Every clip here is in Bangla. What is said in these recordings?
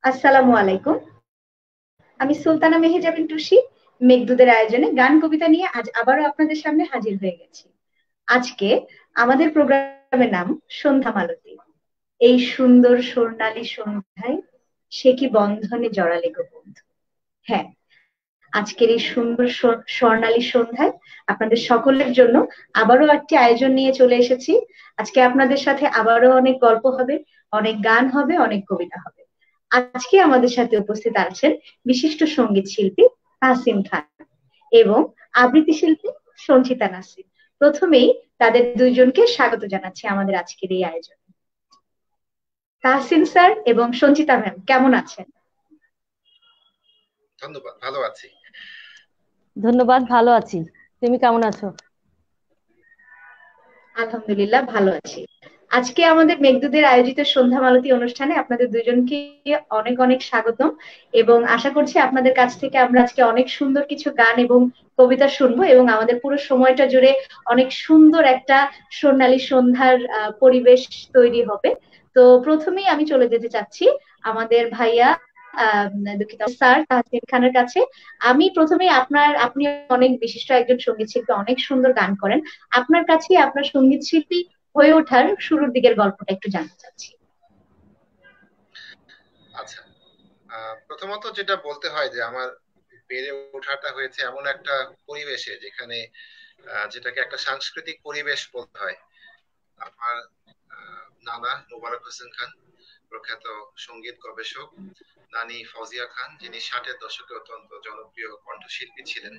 আসসালামু আলাইকুম। আমি সুলতানা মেহেজাবিন টুসি। মেঘদূতের আয়োজনে গান কবিতা নিয়ে আজ আবারও আপনাদের সামনে হাজির হয়ে গেছি। আজকে আমাদের প্রোগ্রামের নাম সন্ধ্যা মালতী। এই সুন্দর স্বর্ণালী সন্ধ্যায় সে কি বন্ধনে জড়ালে গো বন্ধু। হ্যাঁ, আজকের এই সুন্দর স্বর্ণালী সন্ধ্যায় আপনাদের সকলের জন্য আবারও একটি আয়োজন নিয়ে চলে এসেছি। আজকে আপনাদের সাথে আবারও অনেক গল্প হবে, অনেক গান হবে, অনেক কবিতা হবে। আজকে আমাদের সাথে উপস্থিত আছেন বিশিষ্ট সঙ্গীত শিল্পী তাহসিন খান এবং আবৃত্তি শিল্পী সঞ্চিতা নাসরিন। প্রথমেই তাদের দুইজনকে স্বাগত জানাচ্ছি আমাদের আজকের এই আয়োজনে। তাহসিন স্যার এবং সঞ্চিতা ম্যাম, কেমন আছেন? ধন্যবাদ, ভালো আছি। ধন্যবাদ, ভালো আছি। তুমি কেমন আছো? আলহামদুলিল্লাহ ভালো আছি। আজকে আমাদের মেঘদূতের আয়োজিত সন্ধ্যা মালতী অনুষ্ঠানে আপনাদের দুজনকে অনেক অনেক স্বাগতম এবং আশা করছি আপনাদের কাছ থেকে আমরা আজকে অনেক সুন্দর কিছু গান এবং কবিতা শুনবো এবং আমাদের পুরো সময়টা জুড়ে অনেক সুন্দর একটা স্বর্ণালী সন্ধ্যার পরিবেশ তৈরি হবে। তো প্রথমেই আমি চলে যেতে চাচ্ছি আমাদের ভাইয়া আহ দুঃখিত স্যার তাহসিন খানের কাছে। আমি প্রথমে আপনি অনেক বিশিষ্ট একজন সঙ্গীত শিল্পী, অনেক সুন্দর গান করেন। আপনার কাছে আপনার সঙ্গীত শিল্পী হয়ে ওঠার শুরুর দিকের গল্পটা একটু জানতে চাচ্ছি। আচ্ছা, প্রথমত যেটা বলতে হয় যে আমার বেড়ে ওঠাটা হয়েছে এমন একটা পরিবেশে যেখানে যেটাকে একটা সাংস্কৃতিক পরিবেশ বলতে হয়। আমার নানা মোবারক হোসেন খান, প্রখ্যাত সঙ্গীত গবেষক, নানি ফজিয়া খান, যিনি 60-এর দশকে অত্যন্ত জনপ্রিয় কণ্ঠশিল্পী ছিলেন।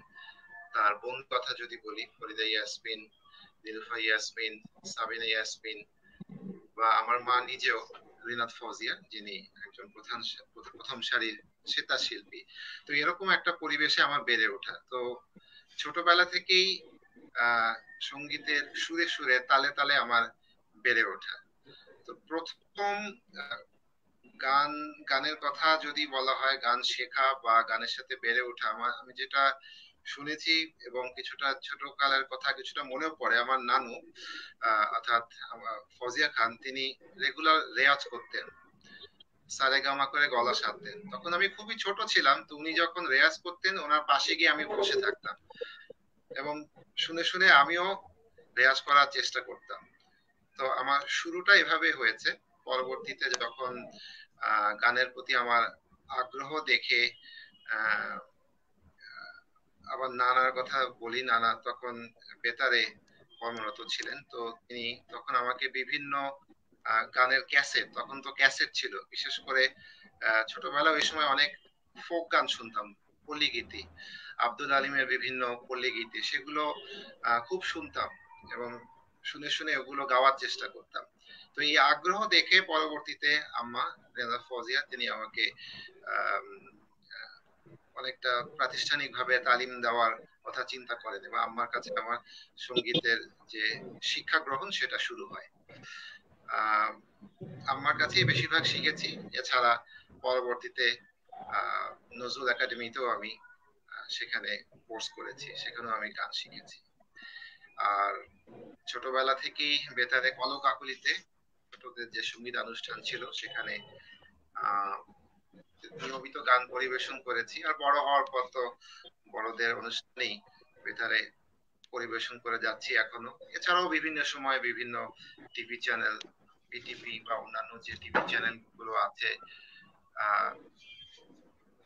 তার বোন কথা যদি বলি, ফরিদা ইয়াসমিন, নীলুফা ইয়াসমিন, সাবিনা ইয়াসমিন, বা আমার মা নিজেও রিনাত ফৌজিয়া, যিনি একজন প্রথম সারির সেতার শিল্পী। তো এরকম একটা পরিবেশে আমার বেড়ে ওঠা। তো ছোটবেলা থেকেই আহ সঙ্গীতের সুরে সুরে তালে তালে আমার বেড়ে ওঠা। তো প্রথম আহ, গান গানের কথা যদি বলা হয়, গান শেখা বা গানের সাথে বেড়ে ওঠা, আমি যেটা শুনেছি এবং কিছুটা ছোট কালের কথা কিছুটা মনেও পড়ে, আমার নানু অর্থাৎ ফজিয়া খান, তিনি রেগুলার রেয়াজ করতেন, সারেগামা করে গলা সাধতেন। তখন আমি খুবই ছোট ছিলাম, তো উনি যখন রেয়াজ করতেন ওনার পাশে গিয়ে আমি বসে থাকতাম এবং শুনে শুনে আমিও রেয়াজ করার চেষ্টা করতাম। তো আমার শুরুটা এভাবে হয়েছে। পরবর্তীতে যখন গানের প্রতি আমার আগ্রহ দেখে আহ আবার নানার কথা বলি, নানা তখন বেতারে কর্মরত ছিলেন। তো তিনি তখন আমাকে বিভিন্ন গানের ক্যাসেট, তখন তো ক্যাসেট ছিল বিশেষ করে, ছোটবেলায় ওই সময় অনেক ফোক গান শুনতাম, পল্লী গীতি, আব্দুল আলিমের বিভিন্ন পল্লী গীতি, সেগুলো খুব শুনতাম এবং শুনে শুনে ওগুলো গাওয়ার চেষ্টা করতাম। তো এই আগ্রহ দেখে পরবর্তীতে আম্মা রেজা ফজিয়া তিনি আমাকে আহ অনেকটা প্রাতিষ্ঠানিক ভাবে তালিম দেওয়ার কথা চিন্তা করেন এবং আম্মার কাছে আমার সঙ্গীতের যে শিক্ষা গ্রহণ সেটা শুরু হয়। আহ আম্মার কাছেই বেশিরভাগ শিখেছি। এছাড়া পরবর্তীতে আহ নজরুল একাডেমিতেও আমি সেখানে কোর্স করেছি, সেখানেও আমি গান শিখেছি। আর ছোটবেলা থেকেই বেতারে কলকাকলিতে ছোটদের যে সঙ্গীত অনুষ্ঠান ছিল সেখানে আহ নিয়মিত গান পরিবেশন করেছি। আর বড় হওয়ার পর তো বড়দের অনুষ্ঠানেই বেতারে পরিবেশন করে যাচ্ছি এখনো। এছাড়াও বিভিন্ন সময় বিভিন্ন টিভি চ্যানেল, বিটিভি বা অন্যান্য যে টিভি চ্যানেল গুলো আছে আহ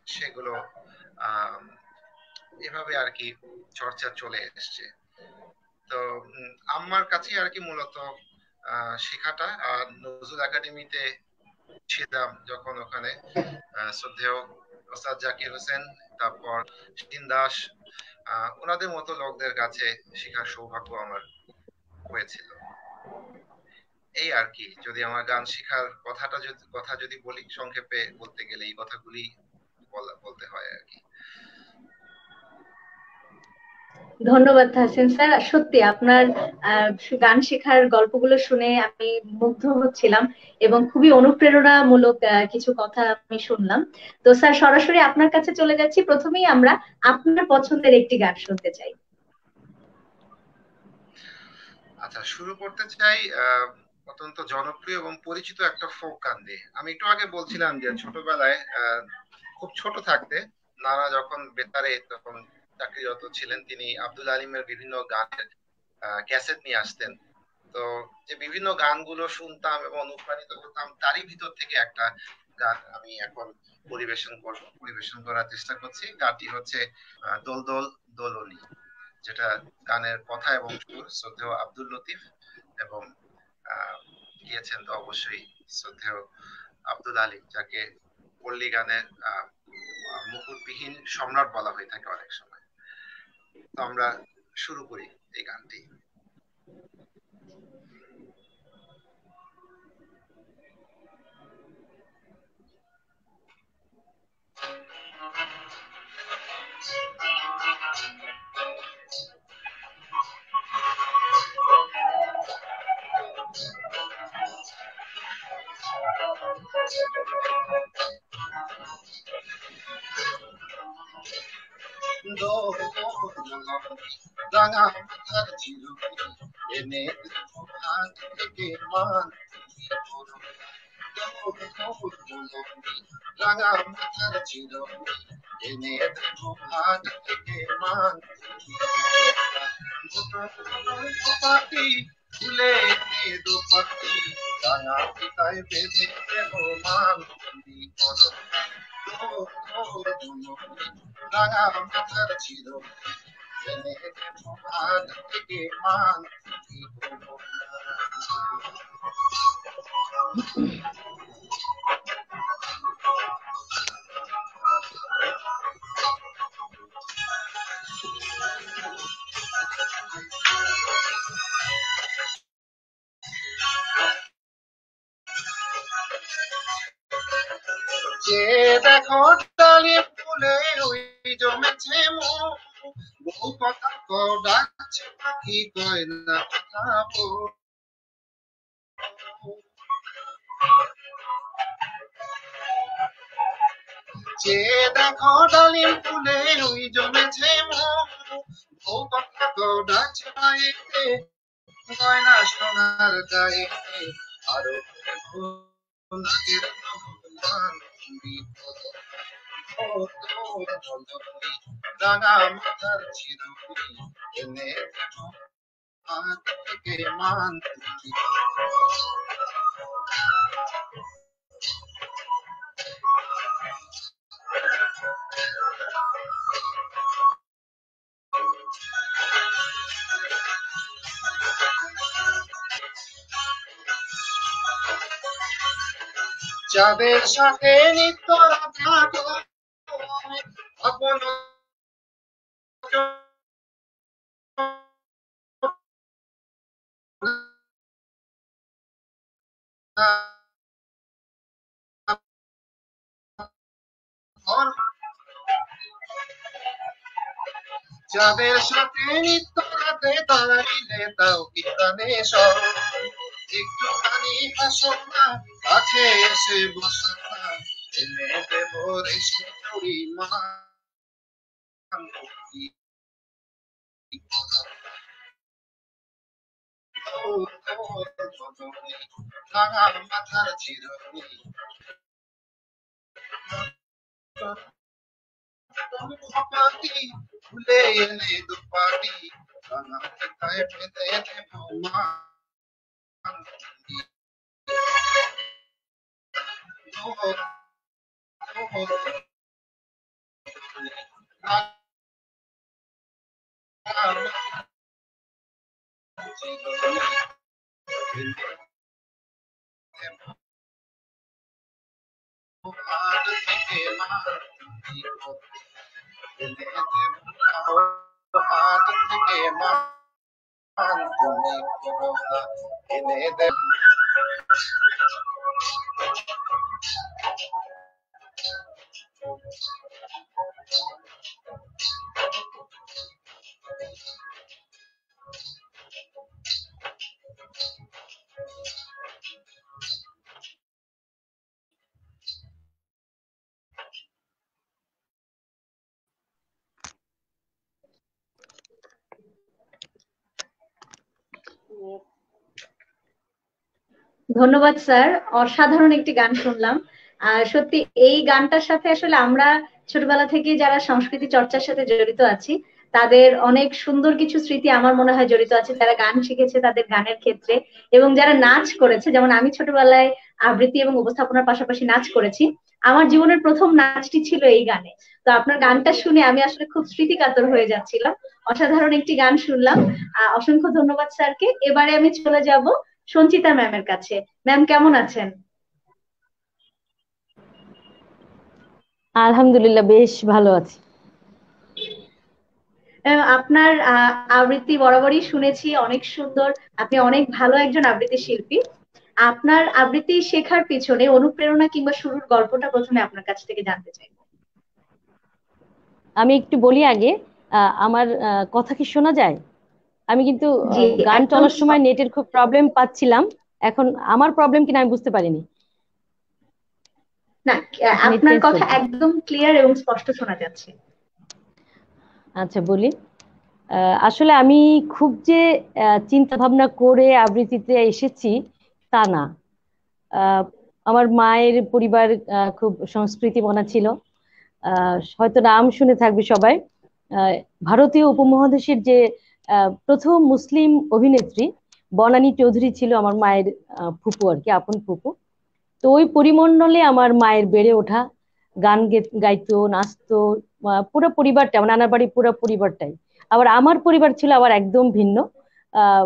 সেগুলো আহ এভাবে আর কি চর্চা চলে এসছে। তো আম্মার কাছে আর কি মূলত শেখাটা। আর নজরুল একাডেমিতে ছিলাম যখন, ওখানে শ্রদ্ধেয় ওস্তাদ জাকির হোসেন, তারপর শচীন দাস, ওনাদের মতো লোকদের কাছে শেখার সৌভাগ্য আমার হয়েছিল। এই আর কি, যদি আমার গান শেখার কথা যদি বলি, সংক্ষেপে বলতে গেলে এই কথাগুলি বলতে হয় আর কি। ধন্যবাদ তাহসিন স্যার। সত্যি আপনার গান শেখার গল্পগুলো শুনে আমি মুগ্ধ হচ্ছিলাম এবং খুবই অনুপ্রেরণামূলক কিছু কথা আমি শুনলাম। তো স্যার, সরাসরি আপনার কাছে চলে যাচ্ছি। প্রথমেই আমরা আপনার পছন্দের একটি গান শুনতে চাই। আচ্ছা, শুরু করতে চাই অত্যন্ত জনপ্রিয় এবং পরিচিত একটা ফোক গান দিয়ে। আমি একটু আগে বলছিলাম যে ছোটবেলায় খুব ছোট থাকতে নানা যখন বেতারে তখন চাকরিরত ছিলেন, তিনি আব্দুল আলিমের বিভিন্ন গানের ক্যাসেট নিয়ে আসতেন। তো যে বিভিন্ন গানগুলো শুনতাম এবং অনুপ্রাণিত হতাম, তারই ভিতর থেকে একটা গান আমি এখন পরিবেশন করার চেষ্টা করছি। গানটি হচ্ছে দোল দোল দোলনি, যেটা গানের কথা এবং সুর শ্রদ্ধেয় আব্দুল লতিফ, এবং আহ, গিয়েছেন তো অবশ্যই শ্রদ্ধেয় আব্দুল আলিম, যাকে পল্লী গানের মুকুটবিহীন সম্রাট বলা হয়ে থাকে অনেক সময়। তো আমরা শুরু করি এই গানটি। রাঙা মাথার চিরুনি এনে হাত থেকে মান, রাঙা মাথার চিরুনি এনে হাত থেকে মান, পাখি ফুলে দোপাতি রাঙা পিতায় বেঁধে দেব মান, রাঙা মাথার চিরুনি এনে হাত থেকে মান। যে দেখো ডালি ফুলে ওই জমেছে বহু কথা ডাকছে পাখি কয় না কথা যে দেখো ডালিম ফুলে ওই জমেছে বহু কথা ডাকছে পাইতে গয়না সোনার গায়ে আরো নাকের ভগবান রাঙা মাথার চিরুনি এনে হাত থেকে মান। যাদের সাথে নিত্য থাকো আপন যাদের সাথে নিত্য রাতে দাঁড়াইলে তাও কি কানে সব একটুখানি হাসো না, কাছে এসে বসো না, এনে দেব রেশমি চুড়ি মান। রাঙা মাথার চিরুনি পাতি ভুলে এলে দুপাটি রাঙা পিতায় পেতে দেব মান। হাত থেকে মান, হাত থেকে মান তুমি করোনা এনে দেব। ধন্যবাদ স্যার, অসাধারণ একটি গান শুনলাম। আর সত্যি এই গানটার সাথে আসলে আমরা ছোটবেলা থেকে যারা সংস্কৃতি চর্চার সাথে জড়িত আছি তাদের অনেক সুন্দর কিছু স্মৃতি আমার মনে হয় জড়িত আছে, যারা গান শিখেছে তাদের গানের ক্ষেত্রে, এবং যারা নাচ করেছে, যেমন আমি ছোটবেলায় আবৃত্তি এবং উপস্থাপনার পাশাপাশি নাচ করেছি। আমার জীবনের প্রথম নাচটি ছিল এই গানে। তো আপনার গানটা শুনে আমি আসলে খুব স্মৃতিকাতর হয়ে যাচ্ছিলাম। অসাধারণ একটি গান শুনলাম। অসংখ্য ধন্যবাদ স্যারকে। এবারে আমি চলে যাব সঞ্চিতা ম্যামের কাছে। ম্যাম কেমন আছেন? আলহামদুলিল্লাহ, বেশ ভালো আছি। আপনার আবৃত্তি বরাবরই শুনেছি অনেক সুন্দর। আপনি অনেক ভালো একজন আবৃত্তি শিল্পী। আপনার আবৃত্তি শেখার পিছনে অনুপ্রেরণা কিংবা শুরুর গল্পটা প্রথমে আপনার কাছ থেকে জানতে চাই। আমি একটু বলি আগে, আমার কথা কি শোনা যায়? আমি কিন্তু জি, গান একদম চলার সময় নেটের খুব প্রবলেম পাচ্ছিলাম। এখন আমার প্রবলেম কিনা আমি বুঝতে পারিনি। না, নেট আপনার চেঞ্জ কথা করব। একদম ক্লিয়ার এবং স্পষ্ট শোনা যাচ্ছে। আচ্ছা, বলি। আসলে আমি খুব যে চিন্তা ভাবনা করে আবৃত্তিতে এসেছি তা না। আহ, আমার মায়ের পরিবার খুব সংস্কৃতি মনা ছিল। হয়তো নাম শুনে থাকবে সবাই। আহ, ভারতীয় উপমহাদেশের যে প্রথম মুসলিম অভিনেত্রী বনানী চৌধুরী ছিল আমার মায়ের ফুপু, আর কি আপন ফুপু। তো ওই পরিমণ্ডলে আমার মায়ের বেড়ে ওঠা। গান গাইতো, নাচতো। পুরো পরিবারটা, আমার নানার বাড়ি পুরো পরিবারটাই। আবার আমার পরিবার ছিল আবার একদম ভিন্ন। আহ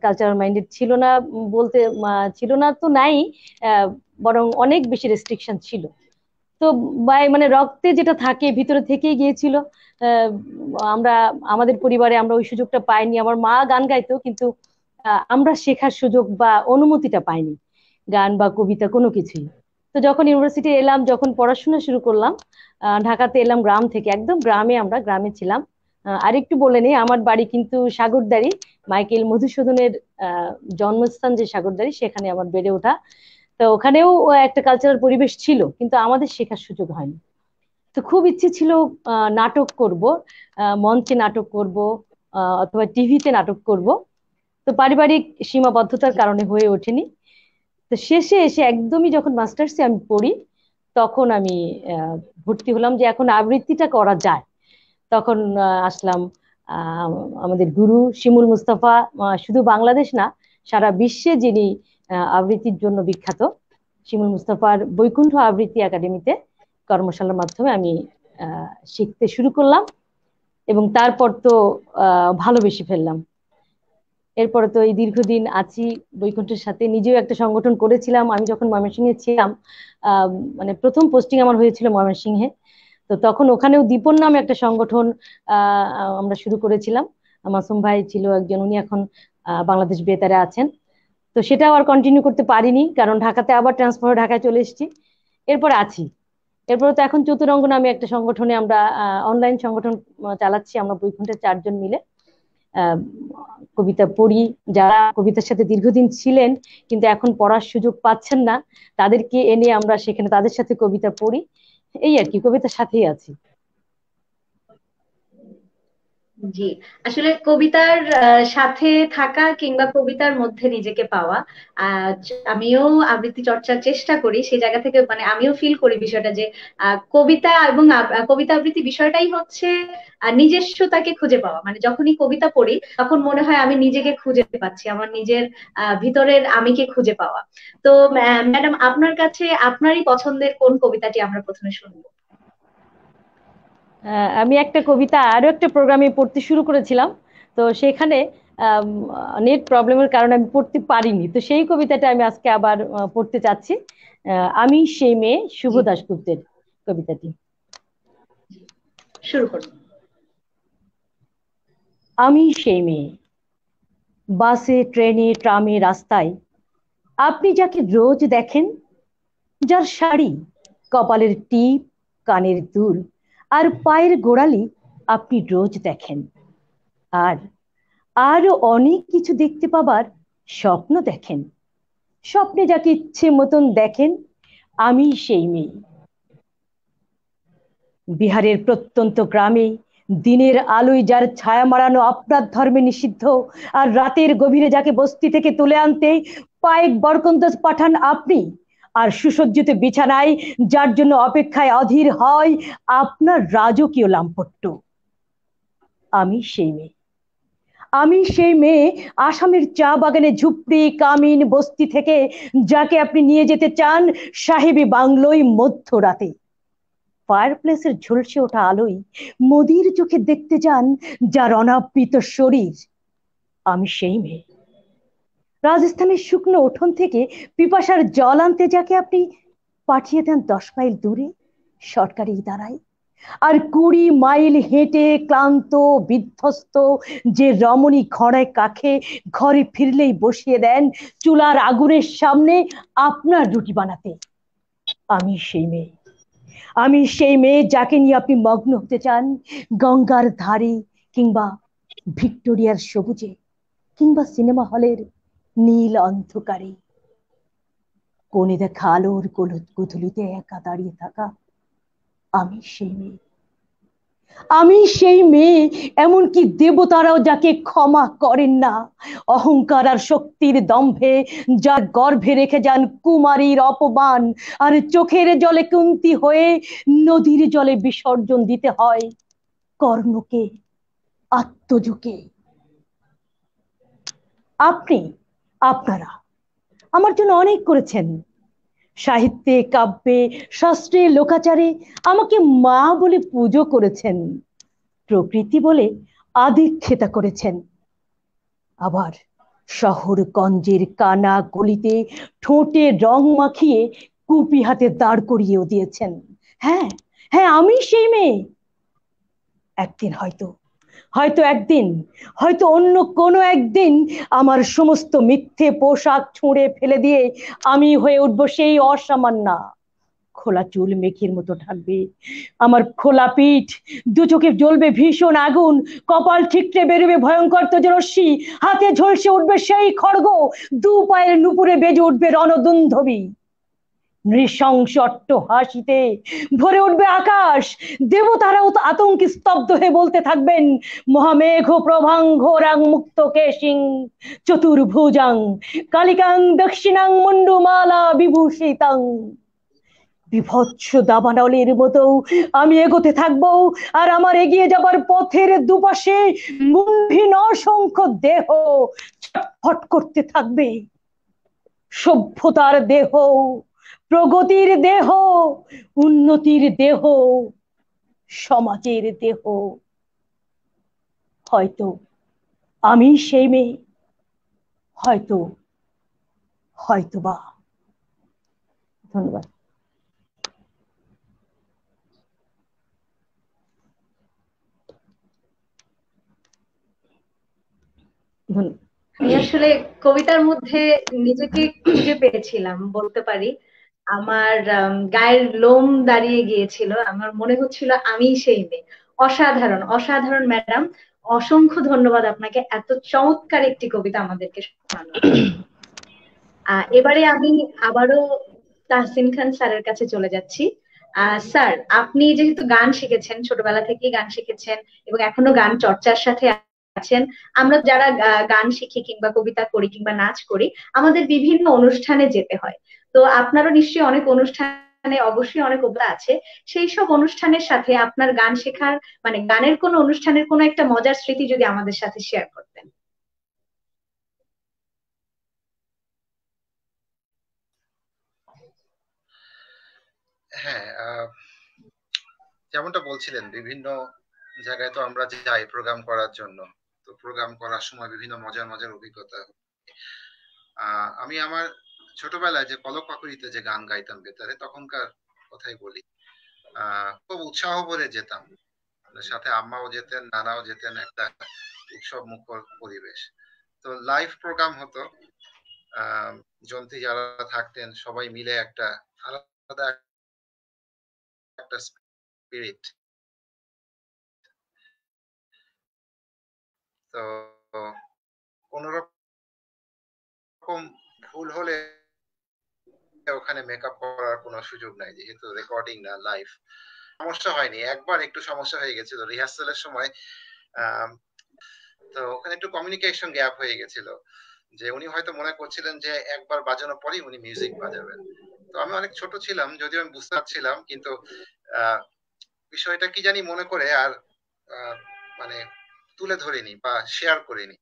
কালচারাল মাইন্ডেড ছিল না, বলতে ছিল না তো নাই। আহ, বরং অনেক বেশি রেস্ট্রিকশন ছিল। তো মানে রক্তে যেটা থাকে ভিতরে থেকেই গিয়েছিল। আহ, আমরা আমাদের পরিবারে আমরা ওই সুযোগটা পাইনি। আমার মা গান গাইতো, কিন্তু আমরা শেখার সুযোগ বা অনুমতিটা পাইনি, গান বা কবিতা কোনো কিছুই। তো যখন ইউনিভার্সিটি এলাম, যখন পড়াশোনা শুরু করলাম, ঢাকাতে এলাম গ্রাম থেকে, একদম গ্রামে, আমরা গ্রামে ছিলাম। আরেকটু বলে নেই, আমার বাড়ি কিন্তু সাগরদাড়ি। মাইকেল মধুসূদনের আহ জন্মস্থান যে সাগরদাড়ি, সেখানে আমার বেড়ে ওঠা। তো ওখানেও একটা কালচারাল পরিবেশ ছিল, কিন্তু আমাদের শেখার সুযোগ হয়নি। তো খুব ইচ্ছে ছিল নাটক করব, মঞ্চে নাটক করব, অথবা টিভিতে নাটক করব। তো পারিবারিক সীমাবদ্ধতার কারণে হয়ে ওঠেনি। তো শেষে এসে একদমই যখন মাস্টার্সে আমি পড়ি, তখন আমি ভর্তি হলাম যে এখন আবৃত্তিটা করা যায়। তখন আসলাম। আহ, আমাদের গুরু শিমুল মুস্তাফা, শুধু বাংলাদেশ না, সারা বিশ্বে যিনি আবৃত্তির জন্য বিখ্যাত, শিমুল মুস্তাফার বৈকুণ্ঠ আবৃত্তি একাডেমিতে কর্মশালার মাধ্যমে আমি শিখতে শুরু করলাম। এবং তারপর তো ভালোবেসে ফেললাম। এরপরে তো এই দীর্ঘদিন আছি বৈকুণ্ঠের সাথে। নিজেও একটা সংগঠন করেছিলাম আমি যখন ময়মনসিংহে ছিলাম। আহ, মানে প্রথম পোস্টিং আমার হয়েছিল ময়মনসিংহে। তো তখন ওখানেও দীপন নামে একটা সংগঠন আমরা শুরু করেছিলাম। মাসুম ভাই ছিল একজন, উনি এখন বাংলাদেশ বেতারে আছেন। তো সেটাও আর কন্টিনিউ করতে পারিনি, কারণ ঢাকাতে আবার ট্রান্সফার হয়ে ঢাকায় চলে এসেছি। এরপর আছি। এরপরে তো এখন চতুরঙ্গ নামে একটা সংগঠনে আমরা অনলাইন সংগঠন চালাচ্ছি, আমরা বৈকুণ্ঠের 4 জন মিলে। আহ, কবিতা পড়ি। যারা কবিতার সাথে দীর্ঘদিন ছিলেন কিন্তু এখন পড়ার সুযোগ পাচ্ছেন না, তাদেরকে এনে আমরা সেখানে তাদের সাথে কবিতা পড়ি। এই আর কি, কবিতার সাথেই আছি। জি, আসলে কবিতার সাথে থাকা কিংবা কবিতার মধ্যে নিজেকে পাওয়া। আমিও আবৃত্তি চর্চার চেষ্টা করি, সেই জায়গা থেকে মানে আমিও ফিল করি বিষয়টা যে কবিতা এবং কবিতা আবৃত্তি বিষয়টাই হচ্ছে নিজস্বতাকে খুঁজে পাওয়া। মানে যখনই কবিতা পড়ি তখন মনে হয় আমি নিজেকে খুঁজে পাচ্ছি, আমার নিজের ভিতরের আমিকে খুঁজে পাওয়া। তো ম্যাডাম, আপনার কাছে আপনারই পছন্দের কোন কবিতাটি আমরা প্রথমে শুনবো? আমি একটা কবিতা আরো একটা প্রোগ্রামে পড়তে শুরু করেছিলাম। তো সেখানে নেট প্রবলেমের কারণে আমি পড়তে পারিনি। তো সেই কবিতাটা আমি আজকে আবার পড়তে চাচ্ছি। আমি সেই মেয়ে, শুভ জি, দাশগুপ্তের কবিতাটি। শুরু করুন। আমি সেই মেয়ে, বাসে, ট্রেনে, ট্রামে, রাস্তায় আপনি যাকে রোজ দেখেন, যার শাড়ি, কপালের টিপ, কানের দুল আর পায়ের গোড়ালি আপনি রোজ দেখেন। আর আরো অনেক কিছু দেখতে পাবার স্বপ্ন দেখেন। স্বপ্নে যাকে ইচ্ছে মতন দেখেন, আমি সেই মেয়ে। বিহারের প্রত্যন্ত গ্রামে দিনের আলোয় যার ছায়া মারানো আপনার ধর্মে নিষিদ্ধ, আর রাতের গভীরে যাকে বস্তি থেকে তুলে আনতে পায়েক বরকন্দাজ পাঠান আপনি, আর সুসজ্জিত বিছানায় যার জন্য অপেক্ষায় অধীর হয় আপনার রাজকীয় লাম্পট্য। আমি সেই মেয়ে, আমি সেই মেয়ে, আসামের চা বাগানে ঝুপড়ি কামিন বস্তি থেকে যাকে আপনি নিয়ে যেতে চান সাহেবী বাংলোয় মধ্যরাতে। ফায়ার প্লেসের ঝলসে ওঠা আলোয় মোদির চোখে দেখতে যান যার অনাবৃত শরীর। আমি সেই মেয়ে, রাজস্থানের শুকনো উঠোন থেকে পিপাসার জল আনতে যাকে আপনি পাঠিয়ে দেন 10 মাইল দূরে সরকারি ইদারায়। আর 20 মাইল হেঁটে ক্লান্ত বিধ্বস্ত যে রমণী ঘরে কাছে ঘরে ফিরলেই বসিয়ে দেন চুলার আগুনের সামনে আপনার রুটি বানাতে। আমি সেই মেয়ে, আমি সেই মেয়ে যাকে নিয়ে আপনি মগ্ন হতে চান গঙ্গার ধারে, কিংবা ভিক্টোরিয়ার সবুজে, কিংবা সিনেমা হলের নীল অন্ধকারে। কোণে দেখা আলোর গোধূলিতে একা দাঁড়িয়ে থাকা আমি সেই মেয়ে, আমি সেই মেয়ে, এমনকি দেবতারাও যাকে ক্ষমা করেন না অহংকার আর শক্তির দম্ভে, যার গর্ভে রেখে যান কুমারীর অপমান, আর চোখের জলে কুন্তি হয়ে নদীর জলে বিসর্জন দিতে হয় কর্ণকে, আত্মজকে। আপনি, আপনারা আমার জন্য অনেক করেছেন, সাহিত্যে কাব্যে শাস্ত্রে লোকাচারে আমাকে মা বলে পুজো করেছেন, প্রকৃতি বলে আদিক্ষেতা করেছেন। আবার শহর গঞ্জের কানা গলিতে ঠোঁটে রং মাখিয়ে কুপি হাতে দাঁড় করিয়েও দিয়েছেন। হ্যাঁ হ্যাঁ, আমি সেই মেয়ে। একদিন হয়তো, হয়তো একদিন, হয়তো অন্য কোনো একদিন আমার সমস্ত মিথ্যে পোশাক ছুঁড়ে ফেলে দিয়ে আমি হয়ে উঠবো সেই অসামান্যা। খোলা চুল মেঘের মতো ঢাকবে আমার খোলা পিঠ, দু চোখে জ্বলবে ভীষণ আগুন, কপাল ঠিকরে বেরোবে ভয়ঙ্কর তেজরশ্মি, হাতে ঝলসে উঠবে সেই খড়গ, দু পায়ের নুপুরে বেজে উঠবে রণদুন্ধবী। নৃশংস হাসিতে ভরে উঠবে আকাশ, দেবতারাও আতঙ্কে স্তব্ধ হয়ে বলতে থাকবেন মহামেঘ প্রভাঙ্গ রাং মুক্ত কেশিং চতুর্ভুজাং কালিকাং দক্ষিণাং মুন্ডুমালা বিভূষিতাং। বিভৎস দাবানলের মতো আমি এগোতে থাকবো, আর আমার এগিয়ে যাবার পথের দুপাশে মুন্ডহীন অসংখ্য দেহ ছটফট করতে থাকবে। সভ্যতার দেহ, প্রগতির দেহ, উন্নতির দেহ, সমাজের দেহ। হয়তো আমি সেই মেয়ে, হয়তো, হয়তোবা। ধন্যবাদ। আমি আসলে কবিতার মধ্যে নিজেকে খুঁজে পেয়েছিলাম বলতে পারি। আমার গায়ের লোম দাঁড়িয়ে গিয়েছিল, আমার মনে হচ্ছিল আমি সেই মেয়ে। অসাধারণ অসাধারণ ম্যাডাম, অসংখ্য ধন্যবাদ আপনাকে এত চমৎকার একটি কবিতা আমাদেরকে শোনানোর জন্য। এবারে আমি আবারও তাহসিন খান স্যারের কাছে চলে যাচ্ছি। স্যার, আপনি যেহেতু গান শিখেছেন, ছোটবেলা থেকেই গান শিখেছেন এবং এখনো গান চর্চার সাথে আছেন, আমরা যারা গান শিখি কিংবা কবিতা করি কিংবা নাচ করি, আমাদের বিভিন্ন অনুষ্ঠানে যেতে হয়। তো আপনারও নিশ্চয়ই অনেক অনুষ্ঠানে অবশ্যই অনেক কবিতা আছে। সেই সব অনুষ্ঠানের সাথে আপনার গান শেখার মানে গানের কোনো অনুষ্ঠানের কোনো একটা মজার স্মৃতি যদি আমাদের সাথে শেয়ার করতেন। হ্যাঁ, যেমনটা বলছিলেন বিভিন্ন জায়গায় তো আমরা যাই প্রোগ্রাম করার জন্য। তো প্রোগ্রাম করার সময় বিভিন্ন মজার মজার অভিজ্ঞতা। আমি আমার ছোটবেলায় যে পলক পাকুড়িতে যে গান গাইতাম বেতারে, তখনকার কথাই বলি। খুব উৎসাহ ভরে যেতাম, সাথে আম্মাও যেতেন, নানাও যেতেন, একটা উৎসব মুখর পরিবেশ। তো লাইভ প্রোগ্রাম হতো, যন্ত্রী যারা থাকতেন সবাই মিলে একটা আলাদা একটা স্পিরিট। তো কোন রকম ভুল হলে ওখানে মেকআপ করার কোনো সুযোগ নাই, যেহেতু রেকর্ডিং না, লাইভ। সমস্যা হয়নি, একবার একটু সমস্যা হয়ে গেছিল রিহার্সালের সময়। তো ওখানে একটু কমিউনিকেশন গ্যাপ হয়ে গেছিল। যে উনি হয়তো মনে করছিলেন যে একবার বাজানোর পরেই উনি মিউজিক বাজাবেন। তো আমি অনেক ছোট ছিলাম, যদিও আমি বুঝতে পারছিলাম, কিন্তু আহ, বিষয়টা কি জানি মনে করে আর আহ, মানে তুলে ধরিনি বা শেয়ার করিনি।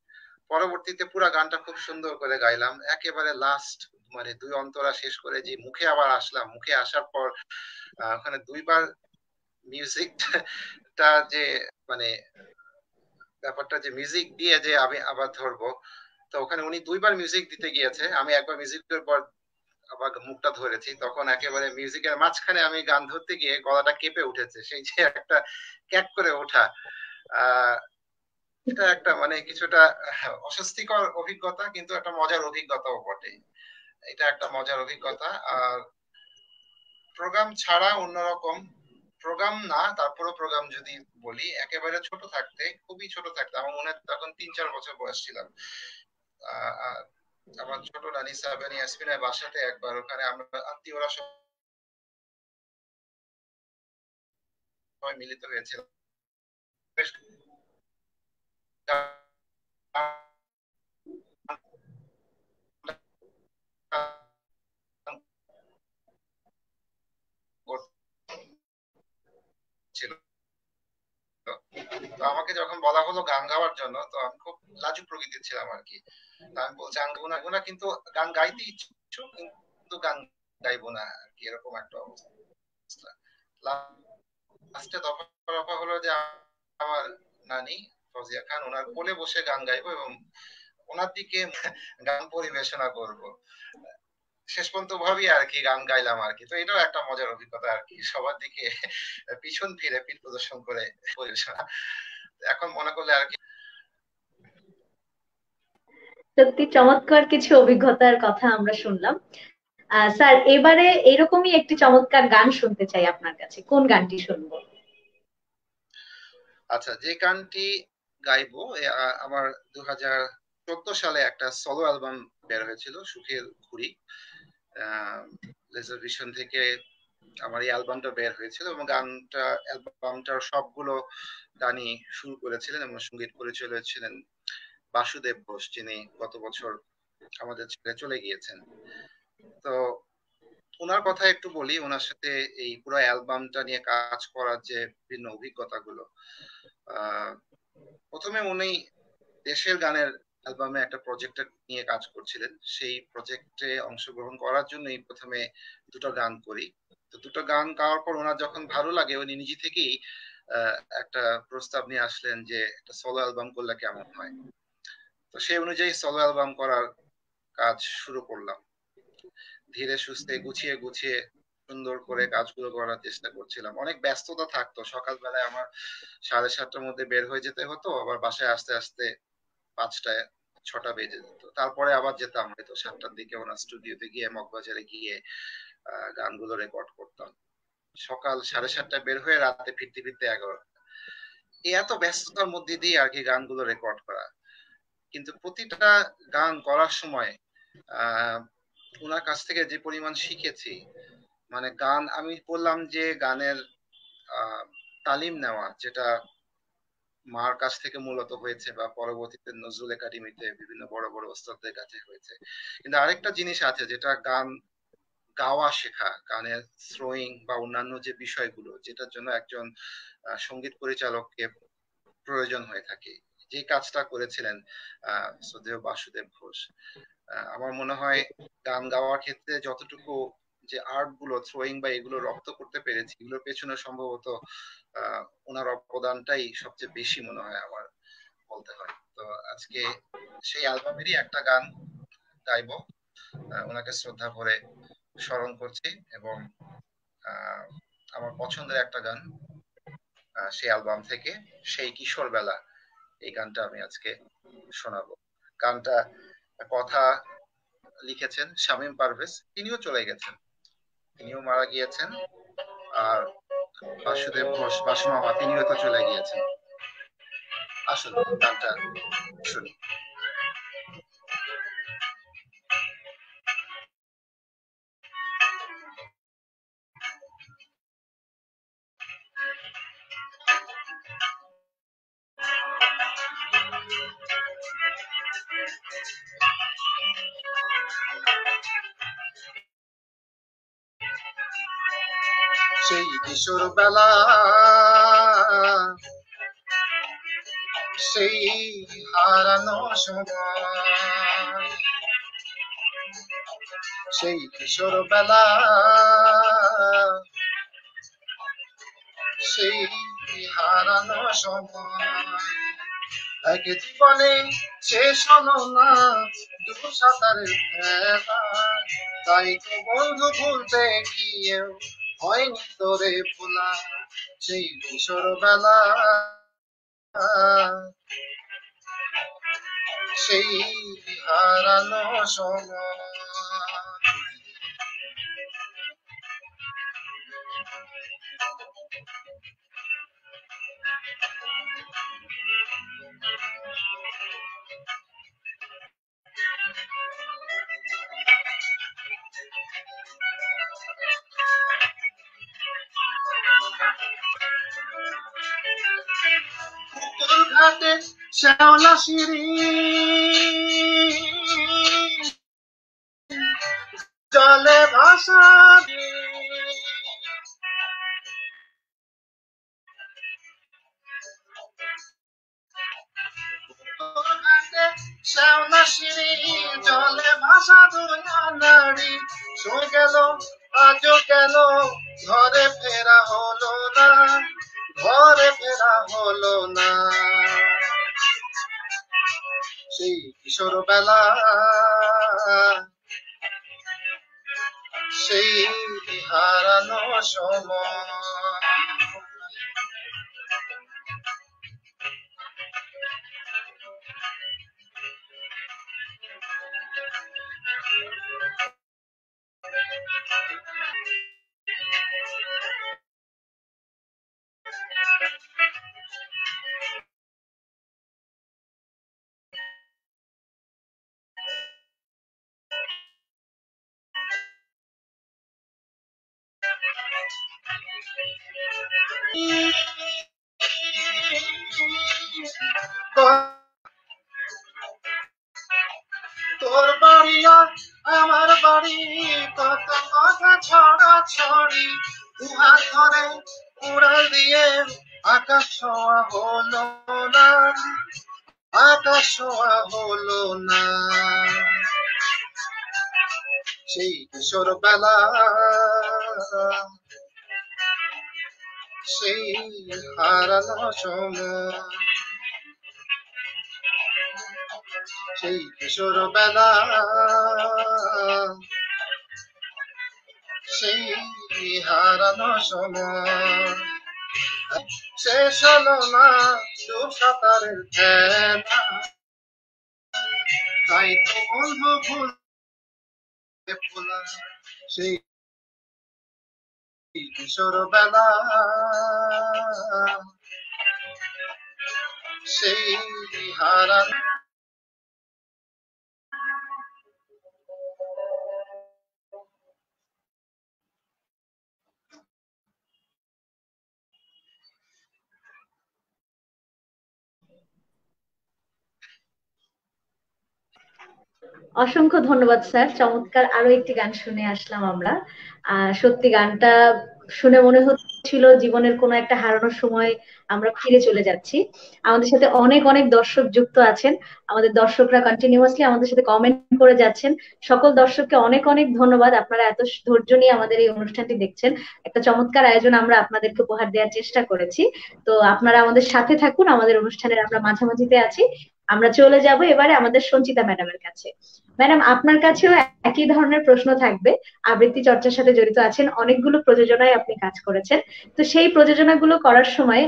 পরবর্তীতে পুরা গানটা খুব সুন্দর করে গাইলাম, একেবারে লাস্ট মানে দুই অন্তরা শেষ করে যে মুখে আবার আসলাম, মুখে আসার পর ওখানে দুইবার মিউজিকটা যে মানে ব্যাপারটা যে মিউজিক দিয়ে যে আমি আবার ধরবো, তো ওখানে উনি দুইবার মিউজিক দিতে গিয়েছে, আমি একবার মিউজিকের পর আবার মুখটা ধরেছি, তখন একেবারে মিউজিকের মাঝখানে আমি গান ধরতে গিয়ে গলাটা কেঁপে উঠেছে, সেই যে একটা ক্যাক করে ওঠা। আহ এটা একটা মানে কিছুটা অস্বস্তিকর অভিজ্ঞতা, কিন্তু একটা মজার অভিজ্ঞতাও বটে। এটা একটা মজার অভিজ্ঞতা। আর প্রোগ্রাম ছাড়া অন্যরকম প্রোগ্রাম না, তারপরে প্রোগ্রাম যদি বলি, একেবারে ছোট থাকতে, খুবই ছোট থাকতে, আমার মনে হয় তখন 3-4 বছর বয়স ছিলাম, আহ, আমার ছোট নানি সাবেন ইয়াসমিনের বাসাতে একবার ওখানে আমরা আত্মীয়রা সবাই মিলিত হয়েছিল, বেশ গান করছিল। তো আমাকে যখন বলা হলো গান গাওয়ার জন্য, তো আমি খুব লাজুক প্রকৃতির ছিলাম আর কি। তা আমি বলছি গান গাবো না, গাবো না, কিন্তু গান গাইতে ইচ্ছুক, কিন্তু গান গাইবো না আর কি, এরকম একটা অবস্থা। লাস্টে দফা রফা হলো যে আমার নানি ফজিয়া খান, ওনার কোলে বসে গান গাইবো এবং ওনার দিকে গান পরিবেশনা করব। শেষ পর্যন্ত ভাবি আর কি গান গাইলাম আর কি। তো এটাও একটা মজার অভিজ্ঞতা আর কি, সবার দিকে পিছন ফিরে পিঠ প্রদর্শন করে পরিবেশনা। এখন মনে করলে আর কি। সত্যি চমৎকার কিছু অভিজ্ঞতার কথা আমরা শুনলাম। স্যার, এবারে এরকমই একটি চমৎকার গান শুনতে চাই আপনার কাছে, কোন গানটি শুনবো? আচ্ছা, যে গানটি গাইবো আমার 2014 সালে একটা সোলো অ্যালবাম বের হয়েছিল, সুখের ঘুড়ি। লেজার ভিশন থেকে আমার এই অ্যালবামটা বের হয়েছিল, এবং অ্যালবামটার সবগুলো গানই শুরু করেছিলেন এবং সঙ্গীত পরিচালক বাসুদেব ঘোষ, যিনি গত বছর আমাদের ছেড়ে চলে গিয়েছেন। তো ওনার কথা একটু বলি, ওনার সাথে এই পুরো অ্যালবামটা নিয়ে কাজ করার যে বিভিন্ন অভিজ্ঞতাগুলো। আহ প্রথমে উনি দেশের গানের অ্যালবামে একটা প্রজেক্ট নিয়ে কাজ করছিলেন, সেই প্রজেক্টে অংশগ্রহণ করার জন্যই প্রথমে দুটো গান করি। তো দুটো গান গাওয়ার পর ওনার যখন ভালো লাগে, উনি নিজে থেকেই একটা প্রস্তাব নিয়ে আসলেন যে একটা সোলো অ্যালবাম করলে কেমন হয়। তো সেই অনুযায়ী সোলো অ্যালবাম করার কাজ শুরু করলাম, ধীরে সুস্থে গুছিয়ে গুছিয়ে সুন্দর করে কাজগুলো করার চেষ্টা করছিলাম। অনেক ব্যস্ততা থাকতো, সকালবেলায় আমার 7:30টার মধ্যে বের হয়ে যেতে হতো, আবার বাসায় আসতে আসতে 5টা 6টা বেজে যেত। তারপরে আবার যেতাম হয়তো 7টার দিকে ওনার স্টুডিওতে গিয়ে, মগবাজারে গিয়ে গানগুলো রেকর্ড করতাম। সকাল 7:30টায় বের হয়ে রাতে ফিরতে ফিরতে 11টা। এই এত ব্যস্ততার মধ্যে দিয়ে আর কি গানগুলো রেকর্ড করা। কিন্তু প্রতিটা গান করার সময় আহ ওনার কাছ থেকে যে পরিমাণ শিখেছি, মানে গান আমি বললাম যে গানের আহ তালিম নেওয়া, যেটা মার কাছ থেকে মূলত হয়েছে বা পরবর্তীতে নজরুল একাডেমিতে বিভিন্ন বড় বড় ওস্তাদদের কাছে হয়েছে। কিন্তু আরেকটা জিনিস আছে, যেটা গান গাওয়া শেখা, গানের থ্রোয়িং বা অন্যান্য যে বিষয়গুলো, যেটার জন্য একজন সঙ্গীত পরিচালককে প্রয়োজন হয়ে থাকে, যে কাজটা করেছিলেন শ্রদ্ধেয় বাসুদেব ঘোষ। আমার মনে হয় গান গাওয়ার ক্ষেত্রে যতটুকু যে আর্ট গুলো থ্রোয়িং বা এগুলো রপ্ত করতে পেরেছি, এগুলোর পেছনে সম্ভবত ওনার অবদানটাই সবচেয়ে বেশি মনে হয় আমার, বলতে হয়। তো আজকে সেই অ্যালবামেরই একটা গান গাইবো, ওনাকে শ্রদ্ধা করে স্মরণ করছি, এবং আহ, আমার পছন্দের একটা গান সেই অ্যালবাম থেকে, সেই কিশোর বেলা, এই গানটা আমি আজকে শোনাবো। গানটা কথা লিখেছেন শামীম পারভেজ, তিনিও চলে গেছেন, তিনিও মারা গিয়েছেন। আর বাসুদেব ঘোষ, বাসু মামা, তিনিও তো চলে গিয়েছেন। আসুন গানটা শুনি। সেই কিশোর বেলা, সেই হারানো সময়, সেই কিশোর বেলা, সেই হারানো সময়, এক জীবনে শেষ হলো না সাঁতারের খেলা, তাই তো বন্ধু ভুলতে গিয়েও হয়নি তোরে ভোলা, সেই কিশোর বেলা, সেই হারানো সময়। পুকুর ঘাটে শ্যাওলা সিঁড়ি, জলে ভাসাবি, শ্যাওলা সিঁড়ি, জলে ভাসা দুনিয়া নারী, সই গেল আজও কেন ঘরে ফেরা হলো না, ঘরে ফেরা হলো না, সেই কিশোর বেলা, সেই হারানো সময়। তোর বাড়ি আর আমার বাড়ি, কত কথা ছড়া ছড়ি, দুহাত ধরে উড়াল দিয়ে আকাশ ছোঁয়া হলো না, আকাশ ছোঁয়া হলো না, সেই কিশোর বেলা, সেই হারানো সময়, সেই কিশোর বেলা, সেই হারানো সময়, শেষ হলো না সাঁতারের খেলা, তাই তো বন্ধু ভুলে ভোলা, সেই কিশোর বেলা, সেই হারানো। অসংখ্য ধন্যবাদ স্যার, চমৎকার আরো একটি গান শুনে আসলাম আমরা। সত্যি গানটা শুনে মনে হচ্ছিল জীবনের কোনো একটা হারানোর সময় আমরা ফিরে চলে যাচ্ছি। আমাদের সাথে অনেক অনেক দর্শক যুক্ত আছেন, আমাদের দর্শকরা কন্টিনিউয়াসলি আমাদের সাথে কমেন্ট করে যাচ্ছেন। সকল দর্শককে অনেক অনেক ধন্যবাদ, আপনারা এত ধৈর্য নিয়ে আমাদের এই অনুষ্ঠানটি দেখছেন। একটা চমৎকার আয়োজন আমরা আপনাদেরকে উপহার দেওয়ার চেষ্টা করেছি। তো আপনারা আমাদের সাথে থাকুন, আমাদের অনুষ্ঠানের আমরা মাঝামাঝিতে আছি। আমরা চলে যাব এবারে আমাদের সঞ্চিতা ম্যাডামের কাছে। ম্যাডাম, আপনার কাছেও একই ধরনের প্রশ্ন থাকবে। আবৃত্তি চর্চার সাথে জড়িত আছেন, অনেকগুলো প্রযোজনায় আপনি কাজ করেছেন। তো সেই প্রযোজনাগুলো করার সময়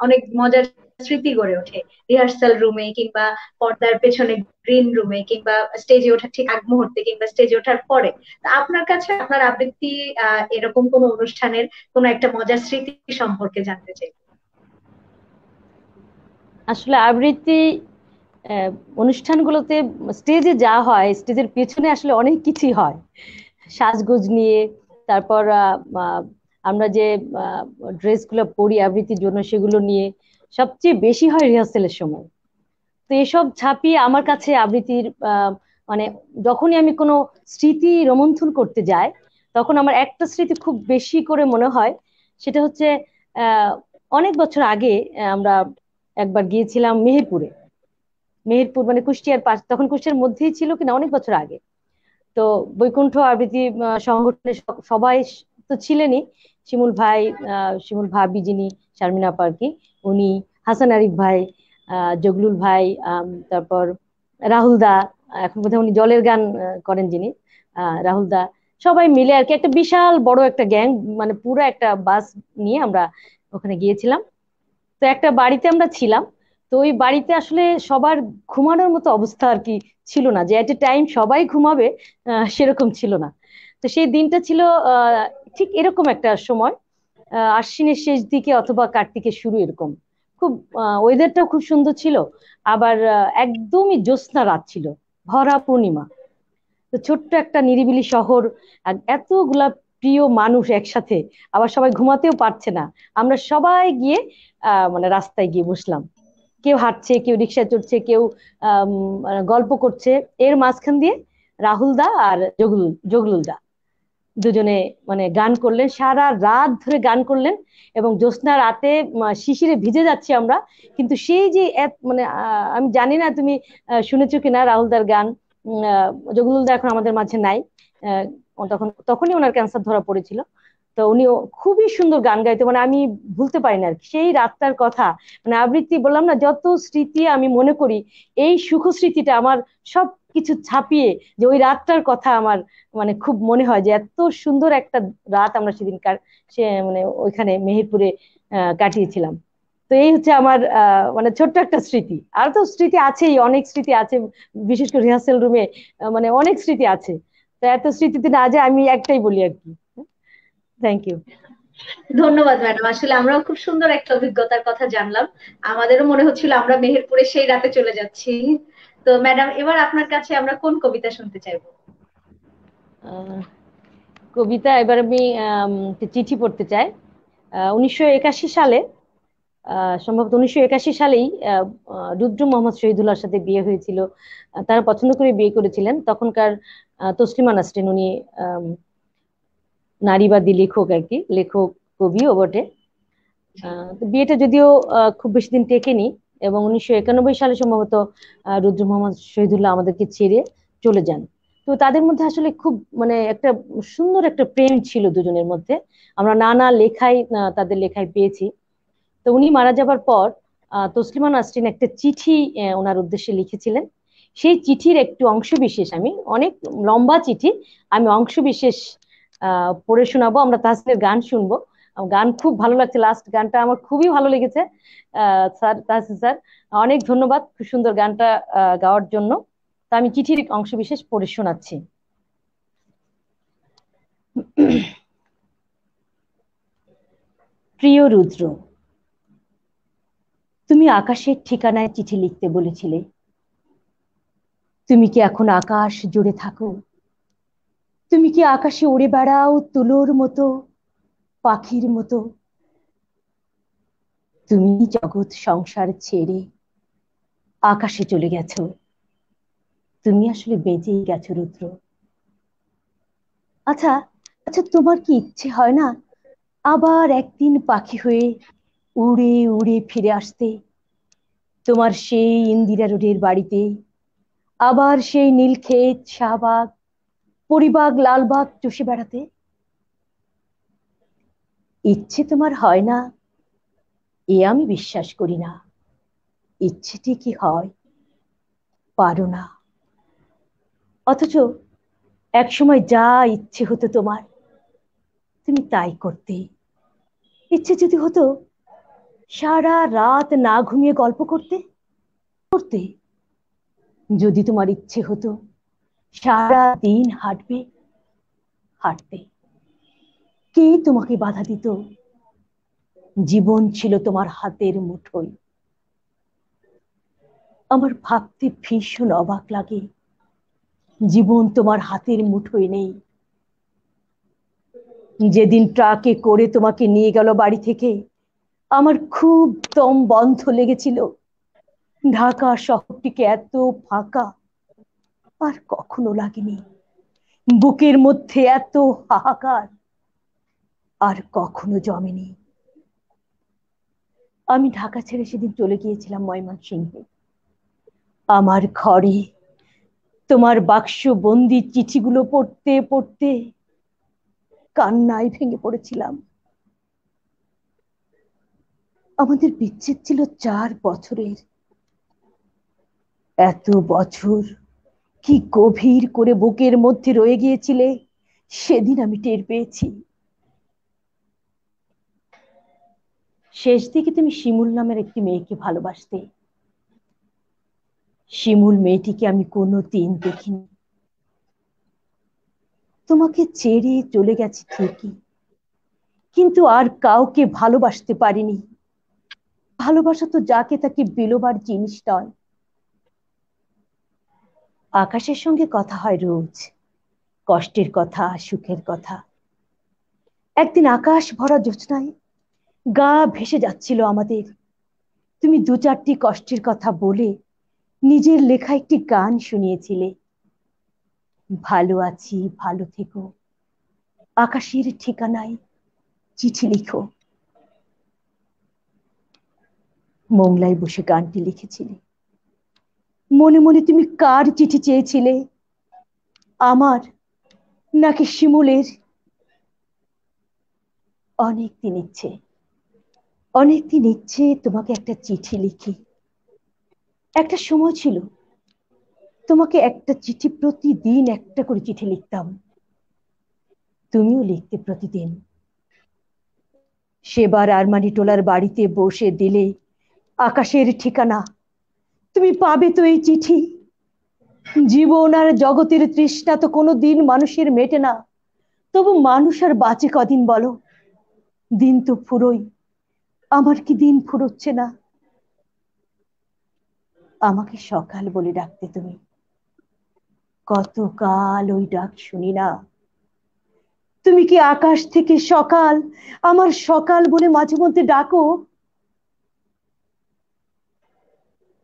অনেক মজার স্মৃতি গড়ে ওঠে, রিহার্সাল রুমে কিংবা পর্দার পেছনে গ্রিন রুমে কিংবা স্টেজে ওঠার ঠিক আগ মুহূর্তে কিংবা স্টেজে ওঠার পরে। তা আপনার কাছে আপনার আবৃত্তি এরকম কোন অনুষ্ঠানের কোন একটা মজার স্মৃতি সম্পর্কে জানতে চাই। আসলে আবৃত্তি অনুষ্ঠানগুলোতে স্টেজে যা হয়, স্টেজের পেছনে আসলে অনেক কিছুই হয়, সাজগোজ নিয়ে, তারপর আমরা যে ড্রেসগুলো পরি আবৃত্তির জন্য সেগুলো নিয়ে, সবচেয়ে বেশি হয় রিহার্সেলের সময়। তো এসব ছাপিয়ে আমার কাছে আবৃত্তির মানে যখনই আমি কোনো স্মৃতি রোমন্থন করতে যাই, তখন আমার একটা স্মৃতি খুব বেশি করে মনে হয়, সেটা হচ্ছে অনেক বছর আগে আমরা একবার গিয়েছিলাম মেহেরপুরে। মেহেরপুর মানে কুষ্টিয়ার পাশ, তখন কুষ্টিয়ার মধ্যেই ছিল কিনা, অনেক বছর আগে। তো বৈকুণ্ঠ আবৃত্তি সংগঠনের সবাই তো ছিলেনই, শিমুল ভাই, শিমুল ভাবি যিনি, শারমিন আপা আর কি, উনি, হাসান আরিফ ভাই, জগলুল ভাই, তারপর রাহুল দা, এখন বোধহয় উনি জলের গান করেন যিনি, রাহুল দা, সবাই মিলে আর কি একটা বিশাল বড় একটা গ্যাং, মানে পুরো একটা বাস নিয়ে আমরা ওখানে গিয়েছিলাম। তো একটা বাড়িতে আমরা ছিলাম। তো ওই বাড়িতে আসলে সবার ঘুমানোর মতো অবস্থা আর কি ছিল না, যে এট এ টাইম সবাই ঘুমাবে সেরকম ছিল না। তো সেই দিনটা ছিল আহ ঠিক এরকম একটা সময়, আশ্বিনের শেষ দিকে অথবা কার্তিকের শুরু এরকম। খুব ওয়েদারটাও খুব সুন্দর ছিল। আবার একদমই জ্যোৎস্না রাত ছিল, ভরা পূর্ণিমা। তো ছোট্ট একটা নিরিবিলি শহর, আর এতগুলা প্রিয় মানুষ একসাথে, আবার সবাই ঘুমাতেও পারছে না। আমরা সবাই গিয়ে মানে রাস্তায় গিয়ে বসলাম। কেউ হাঁটছে, কেউ রিক্সায় চড়ছে, কেউ গল্প করছে। এর মাঝখান দিয়ে রাহুল দা আর জগলুল দা দুজনে মানে গান করলেন, সারা রাত ধরে গান করলেন। এবং জ্যোৎস্না রাতে শিশিরে ভিজে যাচ্ছি আমরা, কিন্তু সেই যে মানে আমি জানি না তুমি শুনেছো কিনা রাহুলদার গান। জগলুল দা এখন আমাদের মাঝে নাই। আহ, তখনই ওনার ক্যান্সার ধরা পড়েছিল। তো উনি খুবই সুন্দর গান গাইতো, মানে আমি ভুলতে পারি না আর কি সেই রাতটার কথা। মানে আবৃত্তি বললাম না, যত স্মৃতি আমি মনে করি, এই সুখ স্মৃতিটা আমার সব কিছু ছাপিয়ে, যে ওই রাতটার কথা আমার মানে খুব মনে হয় যে এত সুন্দর একটা রাত আমরা সেদিন সে মানে ওইখানে মেহেরপুরে কাটিয়েছিলাম। তো এই হচ্ছে আমার মানে ছোট্ট একটা স্মৃতি। আর তো স্মৃতি আছেই, অনেক স্মৃতি আছে, বিশেষ করে রিহার্সেল রুমে মানে অনেক স্মৃতি আছে। তো এত স্মৃতিতে না যায় আমি একটাই বলি আর কি। Thank you. ধন্যবাদ ম্যাডাম, আসলে আমরাও খুব সুন্দর একটা অভিজ্ঞতার কথা জানলাম। আমাদেরও মনে হচ্ছিল আমরা মেহেরপুরে সেই রাতে চলে যাচ্ছি। তো ম্যাডাম, এবার আপনার কাছে আমরা কোন কবিতা শুনতে চাইবো? কবিতা এবার আমি একটা চিঠি পড়তে চাই। 1981 সালে, সম্ভবত 1981 সালেই রুদ্র মোহাম্মদ শহীদুল্লাহর সাথে বিয়ে হয়েছিল। তারা পছন্দ করে বিয়ে করেছিলেন। তখনকার তসলিমা নাসরিন, উনি নারীবাদী লেখক আর কি, লেখক কবিও বটে। তো বিয়েটা যদিও খুব বেশি দিন টেকেনি, এবং 1991 সালে সম্ভবত রুদ্র মোহাম্মদ শহীদুল্লাহ আমাদেরকে ছেড়ে চলে যান। তো তাদের মধ্যে আসলে খুব মানে একটা সুন্দর একটা প্রেম ছিল দুজনের মধ্যে, আমরা নানা লেখায় তাদের লেখায় পেয়েছি। তো উনি মারা যাবার পর তসলিমা নাসরিন একটা চিঠি ওনার উদ্দেশ্যে লিখেছিলেন। সেই চিঠির একটু অংশ বিশেষ, আমি অনেক লম্বা চিঠি, আমি অংশ বিশেষ পড়ে শোনাবো। আমরা তাহসিনের গান শুনবো। গান খুব ভালো লাগছে, লাস্ট গানটা আমার খুবই ভালো লেগেছে। স্যার, তাহসিন স্যার, অনেক ধন্যবাদ খুব সুন্দর গানটা গাওয়ার জন্য। তো আমি চিঠির অংশ বিশেষ পড়ে শোনাচ্ছি। প্রিয় রুদ্র, তুমি আকাশের ঠিকানায় চিঠি লিখতে বলেছিলে। তুমি কি এখন আকাশ জুড়ে থাকো? তুমি কি আকাশে উড়ে বেড়াও তুলোর মতো, পাখির মতো? তুমি জগৎ সংসার ছেড়ে আকাশে চলে গেছো। তুমি আসলে বেঁচেই গেছো রুদ্র। আচ্ছা আচ্ছা, তোমার কি ইচ্ছে হয় না আবার একদিন পাখি হয়ে উড়ে উড়ে ফিরে আসতে তোমার সেই ইন্দিরা রোডের বাড়িতে? আবার সেই নীলক্ষেত, শাহবাগ, পরিবাগ, লালবাগ চষে বেড়াতে? ইচ্ছে তোমার হয় না এ আমি বিশ্বাস করি না। ইচ্ছেটি কি হয়? পারো না। অথচ একসময় যা ইচ্ছে হতো তোমার, তুমি তাই করতে। ইচ্ছে যদি হতো সারা রাত না ঘুমিয়ে গল্প করতে করতে, যদি তোমার ইচ্ছে হতো সারা দিন হাঁটবে হাঁটতে, কে তোমাকে বাধা দিত? জীবন ছিল তোমার হাতের মুঠোয়। আমার ভাবতে ভীষণ অবাক লাগে, জীবন তোমার হাতের মুঠোয় নেই। যেদিন ট্রাকে করে তোমাকে নিয়ে গেল বাড়ি থেকে, আমার খুব দম বন্ধ লেগেছিল। ঢাকা শহরটিকে এত ফাঁকা আর কখনো লাগেনি। বুকের মধ্যে এত হাহাকার আর কখনো জমেনি। আমি ঢাকা ছেড়ে সেদিন চলে গিয়েছিলাম ময়মনসিংহে। আমার ঘরে তোমার বাক্স বন্দি চিঠিগুলো পড়তে পড়তে কান্নায় ভেঙে পড়েছিলাম। আমাদের বিচ্ছেদ ছিল 4 বছরের। এত বছর কি গভীর করে বুকের মধ্যে রয়ে গিয়েছিলে সেদিন আমি টের পেয়েছি। শেষ দিকে তুমি শিমুল নামের একটি মেয়েকে ভালোবাসতে। শিমুল মেয়েটিকে আমি কোনোদিন দেখিনি। তোমাকে ছেড়ে চলে গেছি ঠিকই, কিন্তু আর কাউকে ভালোবাসতে পারিনি। ভালোবাসা তো যাকে তাকে বিলোবার জিনিস নয়। আকাশের সঙ্গে কথা হয় রোজ, কষ্টের কথা, সুখের কথা। একদিন আকাশ ভরা জ্যোৎস্নায় গা ভেসে যাচ্ছিল আমাদের। তুমি 2-4টি কষ্টের কথা বলে নিজের লেখা একটি গান শুনিয়েছিলে। ভালো আছি, ভালো থেকো, আকাশের ঠিকানায় চিঠি লিখো। মোংলায় বসে গানটি লিখেছিলে। মনে মনে তুমি কার চিঠি চেয়েছিলে, আমার নাকি শিমুলের? অনেকদিন ইচ্ছে তোমাকে একটা চিঠি লিখি। একটা সময় ছিল তোমাকে একটা চিঠি প্রতিদিন একটা করে চিঠি লিখতাম, তুমিও লিখতে প্রতিদিন। সেবার আরমানিটোলার বাড়িতে বসে দিলে আকাশের ঠিকানা। তুমি পাবে তো এই চিঠি। জীবন আর জগতের তৃষ্ণা তো কোনোদিন মানুষের মেটে না, তবু মানুষ আর বাঁচে কদিন বলো? দিন তো ফুরোই, আমার কি দিন ফুরোচ্ছে না? আমাকে সকাল বলে ডাকতে তুমি, কতকাল ওই ডাক শুনি না। তুমি কি আকাশ থেকে সকাল, আমার সকাল বলে মাঝে মধ্যে ডাকো,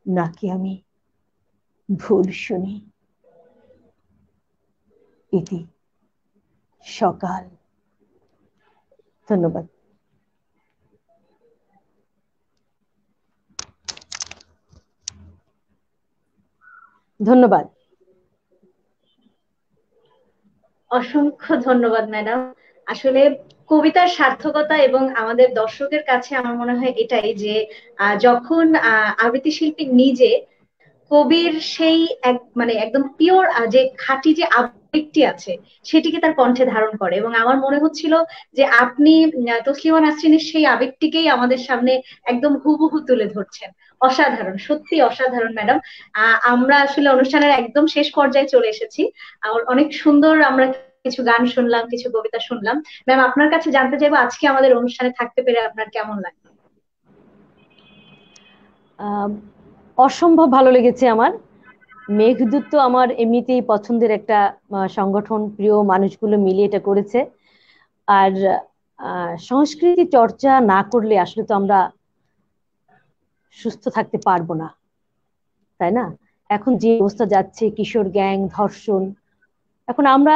নাকি আমি ভুল শুনি? ইতি সকাল। ধন্যবাদ। ধন্যবাদ। অসংখ্য ধন্যবাদ ম্যাডাম। আসলে কবিতার সার্থকতা এবং আমাদের দর্শকের কাছে আমার মনে হয় এটাই যে যখন আবৃত্তি শিল্পী নিজে কবির সেই মানে একদম পিওর যে খাঁটি যে আবেগটি আছে সেটিকে তার কণ্ঠে ধারণ করে, এবং আমার মনে হচ্ছিল যে আপনি তসলিমা নাসরিনের সেই আবেগটিকেই আমাদের সামনে একদম হুবহু তুলে ধরছেন। অসাধারণ, সত্যি অসাধারণ ম্যাডাম। আমরা আসলে অনুষ্ঠানের একদম শেষ পর্যায়ে চলে এসেছি। অনেক সুন্দর আমরা কিছু গান শুনলাম, কিছু কবিতা শুনলাম। ম্যাম, আপনার কাছে জানতে চাইবো আজকে আমাদের অনুষ্ঠানে থাকতে পেরে আপনার কেমন লাগে? অসম্ভব ভালো লেগেছে আমার। মেঘদূত তো আমার এমনিতেই পছন্দের একটা সংগঠন, প্রিয় মানুষগুলো মিলে এটা করেছে। আর সংস্কৃতি চর্চা না করলে আসলে তো আমরা সুস্থ থাকতে পারবো না, তাই না? এখন যে অবস্থা যাচ্ছে, কিশোর গ্যাং, ধর্ষণ, এখন আমরা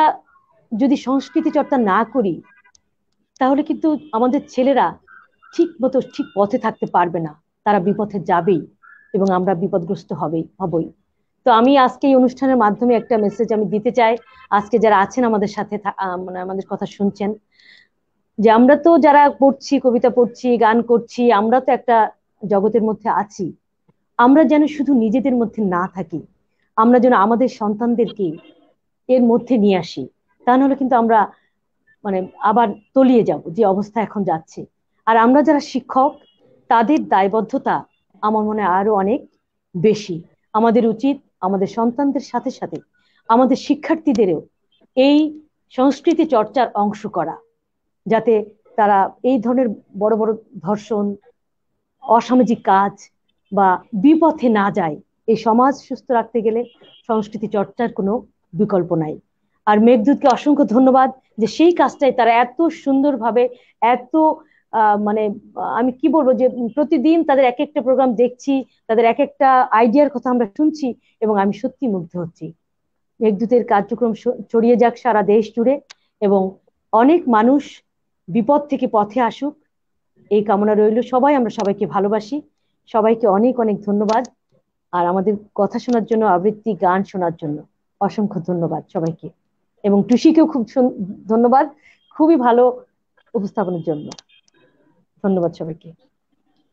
যদি সংস্কৃতি চর্চা না করি তাহলে কিন্তু আমাদের ছেলেরা ঠিক মতো ঠিক পথে থাকতে পারবে না, তারা বিপথে যাবেই এবং আমরা বিপদগ্রস্ত হবই। তো আমি আজকে এই অনুষ্ঠানের মাধ্যমে একটা মেসেজ আমি দিতে চাই আজকে যারা আছেন আমাদের সাথে, মানে আমাদের কথা শুনছেন, যে আমরা তো যারা পড়ছি, কবিতা পড়ছি, গান করছি, আমরা তো একটা জগতের মধ্যে আছি। আমরা যেন শুধু নিজেদের মধ্যে না থাকি, আমরা যেন আমাদের সন্তানদেরকে এর মধ্যে নিয়ে আসি। তা নাহলে কিন্তু আমরা মানে আবার তলিয়ে যাব যে অবস্থা এখন যাচ্ছে। আর আমরা যারা শিক্ষক, তাদের দায়বদ্ধতা আমার মনে আরো অনেক বেশি। আমাদের উচিত আমাদের সন্তানদের সাথে সাথে আমাদের শিক্ষার্থীদেরও এই সংস্কৃতি চর্চার অংশ করা, যাতে তারা এই ধরনের বড় বড় ধর্ষণ, অসামাজিক কাজ বা বিপথে না যায়। এই সমাজ সুস্থ রাখতে গেলে সংস্কৃতি চর্চার কোনো বিকল্প নাই। আর মেঘদূতকে অসংখ্য ধন্যবাদ যে সেই কাজটাই তারা এত সুন্দরভাবে, এত মানে আমি কি বলবো, যে প্রতিদিন তাদের এক একটা প্রোগ্রাম দেখছি, তাদের এক একটা আইডিয়ার কথা আমরা শুনছি এবং আমি সত্যি মুগ্ধ হচ্ছি। মেঘদূতের কার্যক্রম ছড়িয়ে যাক সারা দেশ জুড়ে এবং অনেক মানুষ বিপদ থেকে পথে আসুক এই কামনা রইল। আমরা সবাইকে ভালোবাসি। সবাইকে অনেক অনেক ধন্যবাদ। আর আমাদের কথা শোনার জন্য, আবৃত্তি গান শোনার জন্য অসংখ্য ধন্যবাদ সবাইকে। এবং টুসিকেও খুব ধন্যবাদ খুবই ভালো উপস্থাপনের জন্য। ধন্যবাদ সবাইকে।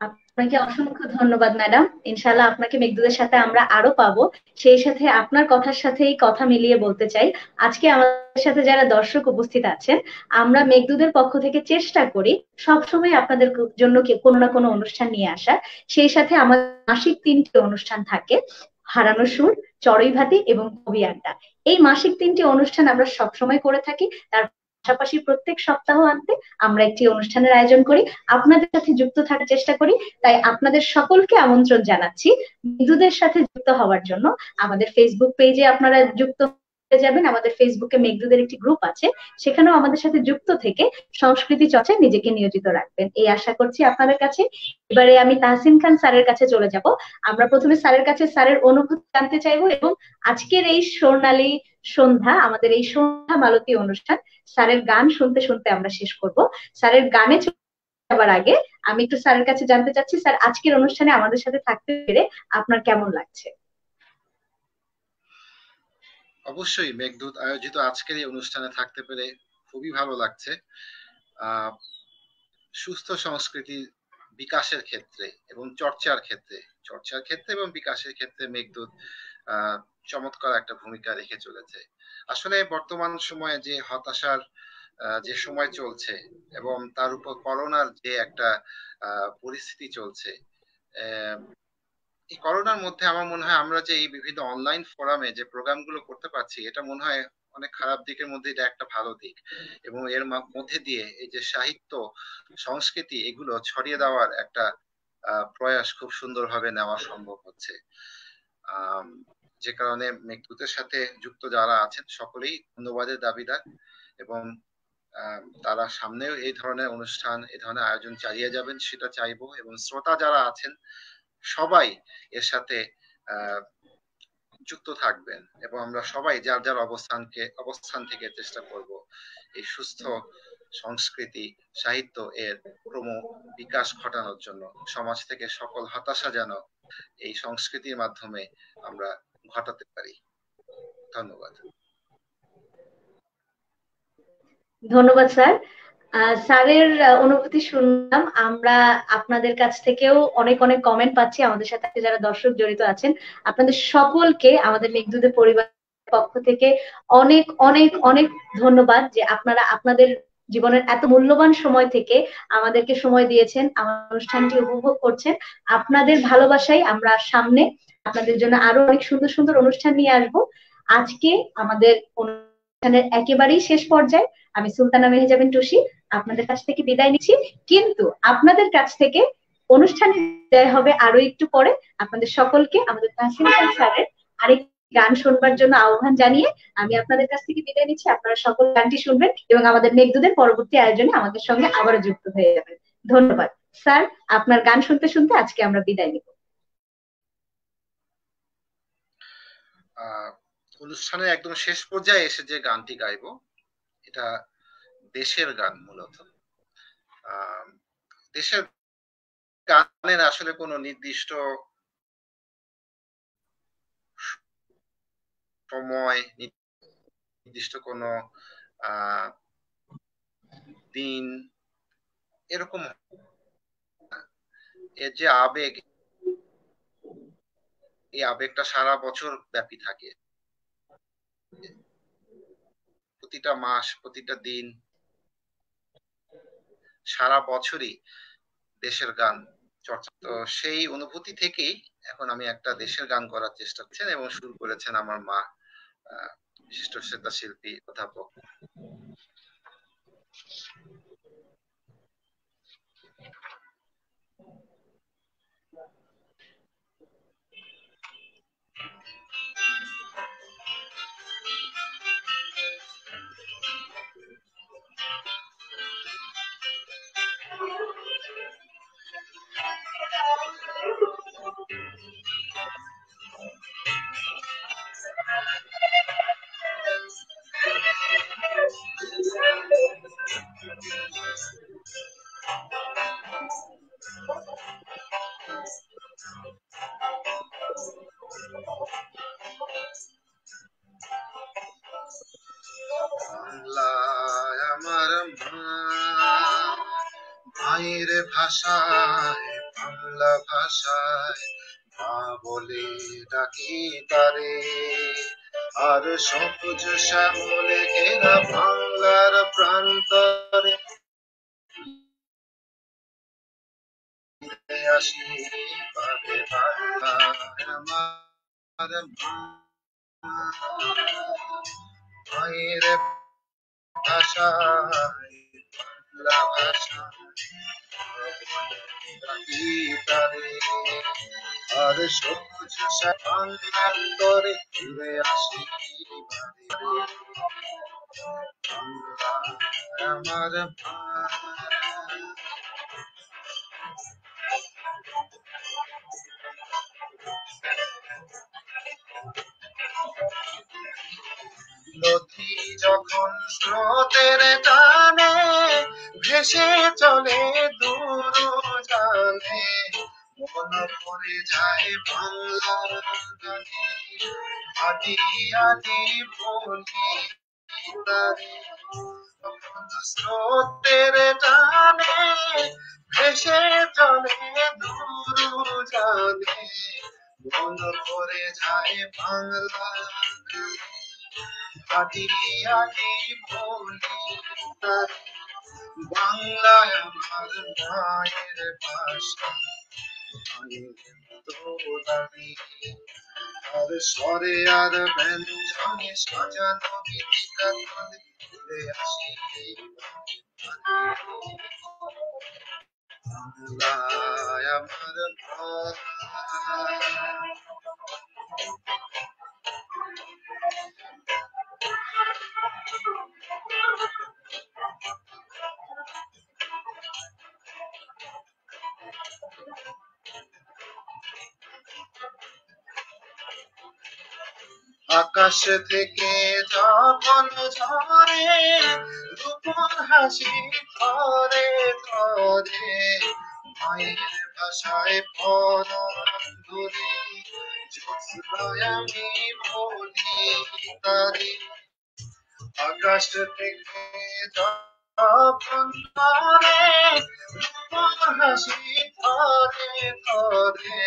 আপনাকে অসংখ্য ধন্যবাদ ম্যাডাম। ইনশাল্লাহ আপনাকে মেঘদূতের সাথে আমরা আরো পাবো। সেই সাথে আপনার কথার সাথেই কথা মিলিয়ে বলতে চাই, আজকে আমাদের সাথে যারা দর্শক উপস্থিত আছেন, আমরা মেঘদূতের পক্ষ থেকে চেষ্টা করি সবসময় আপনাদের জন্য কোনো না কোনো অনুষ্ঠান নিয়ে আসার। সেই সাথে আমাদের মাসিক 3টি অনুষ্ঠান থাকে, হারানো সুর, চড়ুই ভাতি এবং কবি আড্ডা। এই মাসিক 3টি অনুষ্ঠান আমরা সবসময় করে থাকি। তার পাশাপাশি প্রত্যেক সপ্তাহান্তে আমরা একটি অনুষ্ঠানের আয়োজন করি, আপনাদের সাথে যুক্ত থাকার চেষ্টা করি। তাই আপনাদের সকলকে আমন্ত্রণ জানাচ্ছি মেঘদূতের সাথে যুক্ত হওয়ার জন্য। আমাদের ফেসবুক পেজে আপনারা যুক্ত হয়ে যাবেন। আমাদের ফেসবুকে মেঘদূতের একটি গ্রুপ আছে, সেখানেও আমাদের সাথে যুক্ত থেকে সংস্কৃতি চর্চায় নিজেকে নিয়োজিত রাখবেন, এই আশা করছি আপনাদের কাছে। এবারে আমি তাহসিন খান স্যারের কাছে চলে যাব। আমরা প্রথমে স্যারের কাছে স্যারের অনুভূতি জানতে চাইবো, এবং আজকের এই স্বর্ণালী সন্ধ্যা, আমাদের এই সন্ধ্যা মালতী অনুষ্ঠান স্যারের গান শুনতে শুনতে আমরা শেষ করব। স্যারের গানে যাবার আগে আমি একটু স্যারের কাছে জানতে চাচ্ছি, স্যার আজকের অনুষ্ঠানে আমাদের সাথে থাকতে পেরে আপনার কেমন লাগছে? অবশ্যই মেঘদূত আয়োজিত আজকের এই অনুষ্ঠানে থাকতে পেরে খুবই ভালো লাগছে। সুস্থ সংস্কৃতি বিকাশের ক্ষেত্রে এবং চর্চার ক্ষেত্রে এবং বিকাশের ক্ষেত্রে মেঘদূত চমৎকার একটা ভূমিকা রেখে চলেছে। আসলে বর্তমান সময়ে যে হতাশার যে সময় চলছে এবং তার উপর করোনার যে একটা পরিস্থিতি চলছে, এই করোনার মধ্যে আমার মনে হয় আমরা যে এই বিভিন্ন অনলাইন ফোরামে যে প্রোগ্রামগুলো করতে পারছি, এটা মনে হয় অনেক খারাপ দিকের মধ্যে এটা একটা ভালো দিক। এবং এর মধ্যে দিয়ে এই যে সাহিত্য, সংস্কৃতি এগুলো ছড়িয়ে দেওয়ার একটা প্রয়াস খুব সুন্দরভাবে নেওয়া সম্ভব হচ্ছে। যে কারণে মেঘদূতের সাথে যুক্ত যারা আছেন সকলেই ধন্যবাদের দাবিদার, এবং তারা সামনেও এই ধরনের অনুষ্ঠান, এই ধরনের আয়োজন চালিয়ে যাবেন সেটা চাইবো। এবং শ্রোতা যারা আছেন সবাই এর সাথে যুক্ত থাকবেন, এবং আমরা সবাই যার যার অবস্থান থেকে চেষ্টা করব এই সুস্থ সংস্কৃতি, সাহিত্য এর বিকাশ ঘটানোর জন্য। সমাজ থেকে সকল হতাশা যেন এই সংস্কৃতির মাধ্যমে আমরা ঘটাতে পারি। ধন্যবাদ। ধন্যবাদ স্যার। স্যারের অনুভূতি শুনলাম। আমরা আপনাদের কাছ থেকেও অনেক অনেক কমেন্ট পাচ্ছি। আমাদের সাথে যারা দর্শক জড়িত আছেন, আপনাদের সকলকে আমাদের মেঘদূতের পরিবারের পক্ষ থেকে অনেক অনেক অনেক ধন্যবাদ যে আপনারা আপনাদের জীবনের এত মূল্যবান সময় থেকে আমাদেরকে সময় দিয়েছেন, আমার অনুষ্ঠানটি উপভোগ করছেন। আপনাদের ভালোবাসায় আমরা সামনে আপনাদের জন্য আরো অনেক সুন্দর সুন্দর অনুষ্ঠান নিয়ে আসবো। আজকে আমাদের অনুষ্ঠানের একেবারেই শেষ পর্যায়ে আমি সুলতানা মেহেজাবিন টুসি আপনাদের কাছ থেকে বিদায় নিচ্ছি, কিন্তু আপনাদের কাছ থেকে অনুষ্ঠানে বিদায় হবে আরো একটু পরে। আপনাদের সকলকে আমাদের তাহসিন খান স্যারের আরেক গান শুনবার জন্য আহ্বান জানিয়ে আমি আপনাদের কাছ থেকে বিদায় নিচ্ছি। আপনারা সকল গানটি শুনবেন এবং আমাদের মেঘদূতের পরবর্তী আয়োজনে আমাদের সঙ্গে আবারও যুক্ত হয়ে যাবেন। ধন্যবাদ স্যার। আপনার গান শুনতে শুনতে আজকে আমরা বিদায় নিব। অনুষ্ঠানের একদম শেষ পর্যায়ে এসে যে গানটি গাইবো এটা দেশের গান। মূলত দেশের গানের আসলে কোনো নির্দিষ্ট সময়, নির্দিষ্ট কোনো দিন এরকম, এর যে আবেগ, এই আবেগটা সারা বছর ব্যাপী থাকে। প্রতিটা মাস, প্রতিটা দিন, সারা বছরই দেশের গান চর্চা। তো সেই অনুভূতি থেকেই এখন আমি একটা দেশের গান করার চেষ্টা করছেন, এবং শুরু করেছেন আমার মা, বিশিষ্ট শ্বেতা শিল্পী অধ্যাপক। মায়ের ভাষায়, বাংলা ভাষায় মা বলে ডাকি তারে। আর সবুজ শ্যামলে ঘেরা বাংলার প্রান্তরে আসি পাবে বাংলা আমার মা। মায়ের ভাষায়, বাংলা ভাষায় ডাকি তারে। আর সবুজ বাংলার তরে ঘুরে আসি বাংলা আমার মা। নদী যখন স্রোতের টানে ভেসে চলে দূর জানে, মন পড়ে যায় বাংলা গানে। আদি আদি বলি তারে, তখন স্রোতের টানে ভেসে চলে দূর জানে, মন পড়ে যায় বাংলা গানে। আদি আদি বলি তারে, বাংলায় আমার মায়ের ভাষা, মায়ের মতো দামি। আর স্বরে আর ব্যঞ্জনে সাজানো গীতিকা তালে ঘুরে আসি বাংলায় আমার মা। আকাশ থেকে যখন ঝরে রূপর হাসি ধরে ধরে, মায়ের ভাষায় পরাণ ধরে জ্যোৎস্নায় আমি বলি তারে। আকাশ থেকে যখন ঝরে রূপর হাসি ধরে ধরে,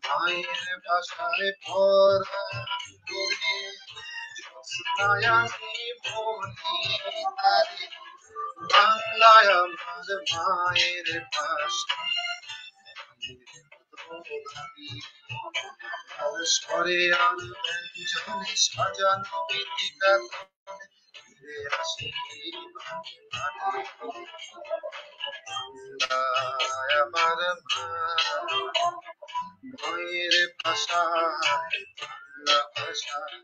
মায়ের ভাষায় পরাণ ধরে জ্যোৎস্নায় আমি বলি তারে। বাংলায় আমার মায়ের ভাষা, আর স্বরে আর ব্যঞ্জনে সাজানো গীতিকা তালে ঘুরে আসি বাংলায় আমার মা। মায়ের ভাষায়, বাংলা ভাষায়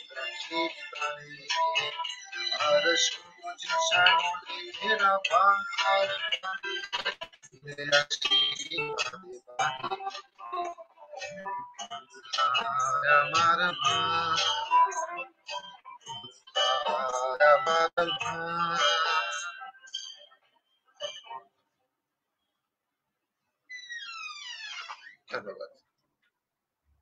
ডাকি তারে। আর সবুজ শ্যামলে ঘেরা বাংলার প্রান্তরে ঘুরে আসি বাংলায় আমার মা। আমার মা। ধন্যবাদ।